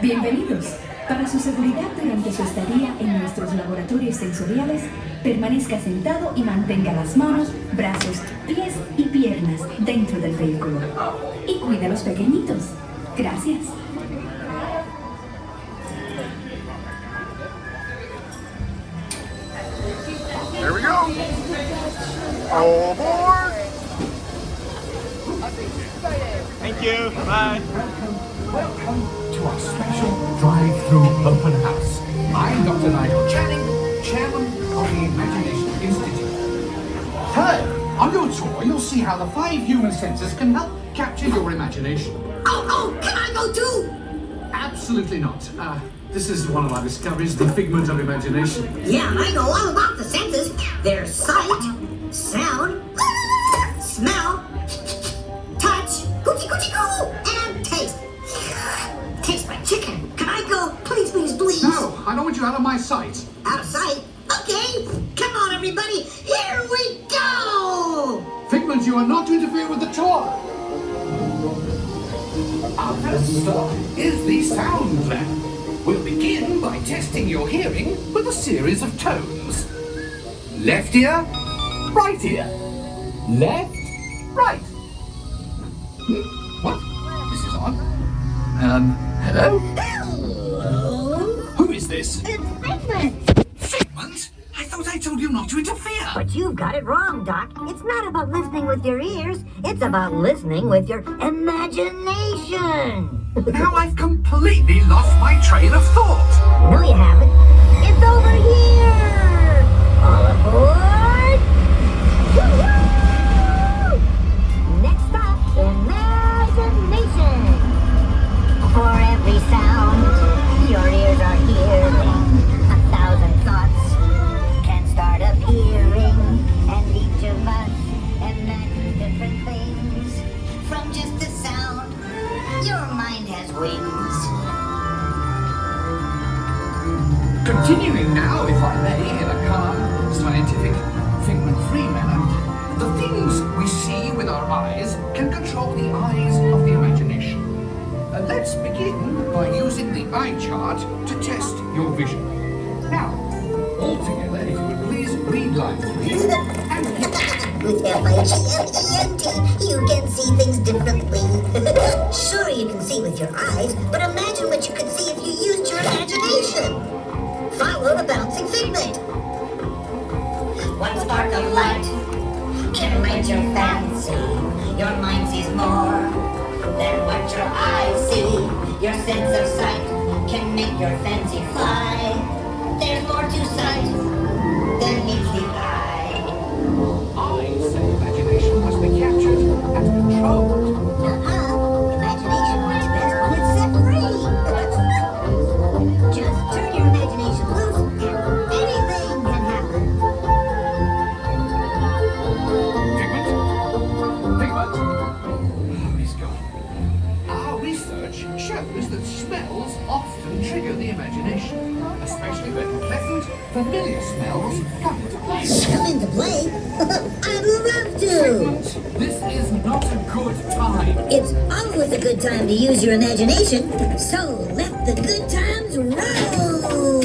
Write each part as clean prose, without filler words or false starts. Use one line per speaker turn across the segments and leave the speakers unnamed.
Bienvenidos. Para su seguridad durante su estadía en nuestros laboratorios sensoriales, permanezca sentado y mantenga las manos, brazos, pies y piernas dentro del vehículo. Y cuida a los pequeñitos. Gracias.
There we go. All aboard.
Thank you. Bye.
Welcome to our special drive-through open house. I'm Dr. Nigel Channing, Chairman of the Imagination Institute. Hello. On your tour, you'll see how the 5 human senses can help capture your imagination.
Oh, can I go too?
Absolutely not. This is one of our discoveries, the figment of imagination.
Yeah, I know all about the senses. There's sight, sound, smell, touch, coochie coochie coo, and taste. Taste my chicken. Can I go? Please, please, please.
No, I don't want you out of my sight.
Out of sight? Okay. Come on, everybody. Here we go.
Figment, you are not to interfere with the tour. Our first stop is the sound lab. We'll begin by testing your hearing with a series of tones. Left ear, right ear. Left, right. What? This is odd. Hello?
Hello?
Who is this?
It's Figment.
Figment? I thought I told you not to interfere.
But you've got it wrong, Doc. It's not about listening with your ears. It's about listening with your imagination.
Now I've completely lost my train of thought.
No, you haven't. It's over here. All aboard. Woo-hoo! Next stop, imagination. For every sound, your ears are hearing. 1,000 thoughts can start appearing, and each of us imagines different things from just a sound. Your mind has wings.
Continuing now, if I may, in a calm, scientific, figment-free manner, the things we see with our eyes can control the eyes of the imagination. Let's begin by using the eye chart to test your vision. Now, all together, if you would please read line 3 and
With F-I-G-M-E-N-T, you can see things differently. Sure, you can see with your eyes, but imagine what you could see if you used your imagination. Follow the bouncing figment. One spark of light can light your fancy. Your mind sees more than what your eyes see. Your sense of sight can make your fancy fly. There's more to sight than meets the eye.
I say imagination must be captured and controlled.
Imagination works best when it's set free. Just turn your imagination loose and anything can happen.
Figment? Figment? Oh, he's gone. Our research shows that smells often trigger the imagination, especially when pleasant, familiar smells come into play.
Come into play? I'd love to.
Figment, this is not a good time.
It's always a good time to use your imagination, so let the good times roll.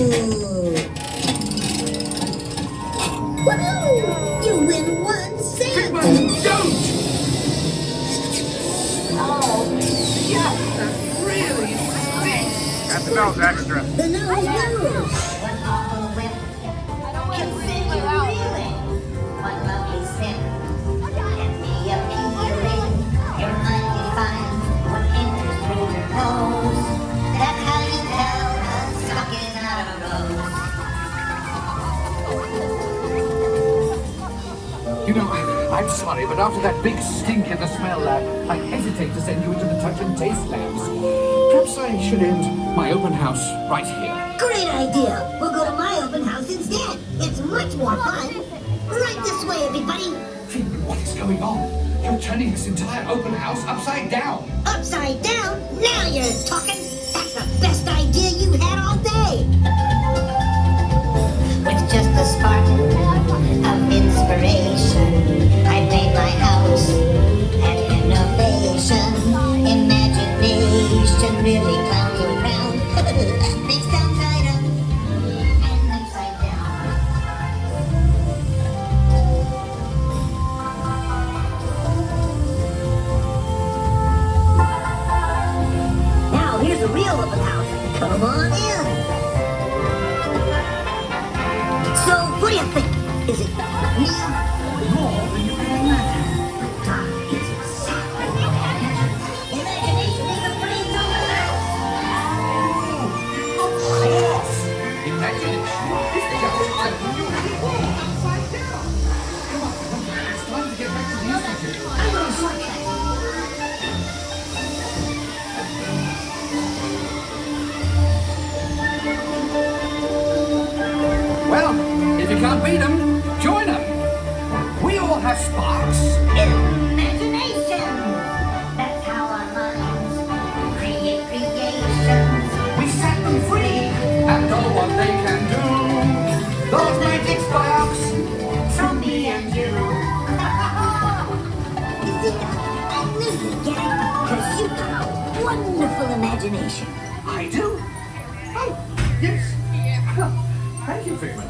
Woohoo! You win 1 cent.
Figment, don't! Oh, yeah, that really stinks.
That smells extra.
The nose knows. What awful whiff can send you reeling. What lovely scent can be appealing. Your mind defines what enters through your nose. That's how you tell a stocking out of a rose.
You know, I'm sorry, but after that big stink in the smell lab, I hesitate to send you into the touch and taste labs. Perhaps I should end my open house right here.
Great idea. We'll go to my open house instead. It's much more fun. Right this way, everybody.
Figment, what is going on? You're turning this entire open house upside down.
Upside down? Now you're talking. That's the best idea you've had all day. With just a spark of inspiration, I made my house an innovation. Imagination really clowns around. Face down, side up, and upside down. Now here's the real open house. Come on in. So, what do you think? Is it real? More than you can imagine. Doc, it's exactly what I imagined. Imagination is the brains of the house.
Of course! Imagination is just like you upside down. Come on, it's time to get back to the institute.
I'm gonna sort that.
Well, if you can't beat them, join them. We all have sparks.
Imagination! That's how our minds create creations.
We set them free and know what they can do. Those magic sparks from me and you.
You see, I knew you'd get it, because you've got a wonderful imagination.
I do? Oh, yes. Thank you, Figment.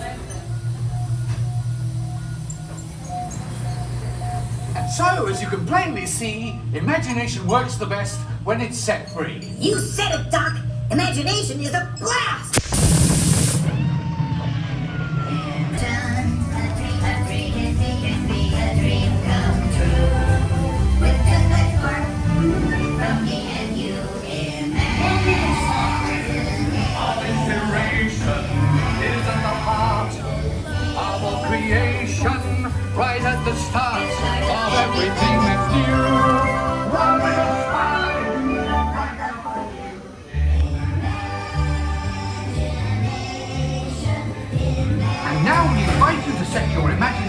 And so, as you can plainly see, imagination works the best when it's set free.
You said it, Doc! Imagination is a blast!
Inspiration is at the heart of all creation, right at the start of everything that's new. One little smile, right at and now we invite you to set your imagination